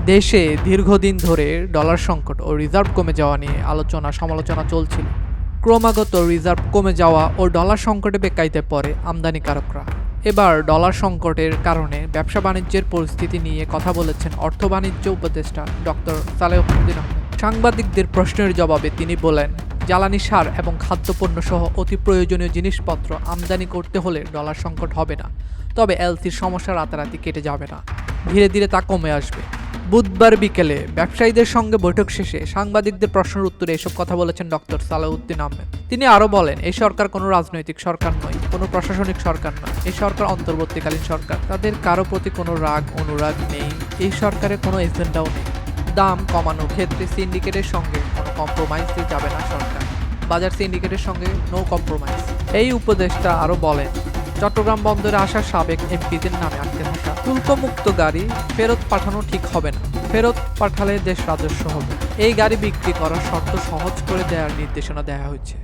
দেশে দীর্ঘদিন ধরে ডলার সংকট ও রিজার্ভ কমে যাওয়া নিয়ে আলোচনা সমালোচনা চলছিল। ক্রমাগত রিজার্ভ কমে যাওয়া ও ডলার সংকটে বেকায়দায় পড়ে আমদানিকারকরা। এবার ডলার সংকটের কারণে ব্যবসা বাণিজ্যের পরিস্থিতি নিয়ে কথা বলেছেন অর্থ বাণিজ্য উপদেষ্টা ডক্টর সালেহুদ্দিন আহমেদ। সাংবাদিকদের প্রশ্নের জবাবে তিনি বলেন, জ্বালানি সার এবং খাদ্যপণ্য সহ অতি প্রয়োজনীয় জিনিসপত্র আমদানি করতে হলে ডলার সংকট হবে না, তবে এলসির সমস্যা রাতারাতি কেটে যাবে না, ধীরে ধীরে তা কমে আসবে। বুধবার বিকেলে ব্যবসায়ীদের সঙ্গে বৈঠক শেষে সাংবাদিকদের প্রশ্নের উত্তরে এসব কথা বলেছেন ডক্টর সালেহুদ্দিন আহমেদ। তিনি আরও বলেন, এই সরকার কোনো রাজনৈতিক সরকার নয়, কোনো প্রশাসনিক সরকার নয়। এই সরকার অন্তর্বর্তীকালীন সরকার। তাদের কারো প্রতি কোনো রাগ অনুরাগ নেই। এই সরকারের কোনো এজেন্ডাও নেই। দাম কমানোর ক্ষেত্রে সিন্ডিকেটের সঙ্গে কোনো কম্প্রোমাইজে যাবে না সরকার। বাজার সিন্ডিকেটের সঙ্গে নো কম্প্রোমাইজ। এই উপদেষ্টা আরও বলেন, চট্টগ্রাম বন্দরে আসা সাবেক এমপিদের নামে আটকে থাকা শুল্কমুক্ত গাড়ি ফেরত পাঠানো ঠিক হবে না। ফেরত পাঠালে দেশ রাজস্ব হবে। এই গাড়ি বিক্রি করার শর্ত সহজ করে দেওয়ার নির্দেশনা দেওয়া হয়েছে।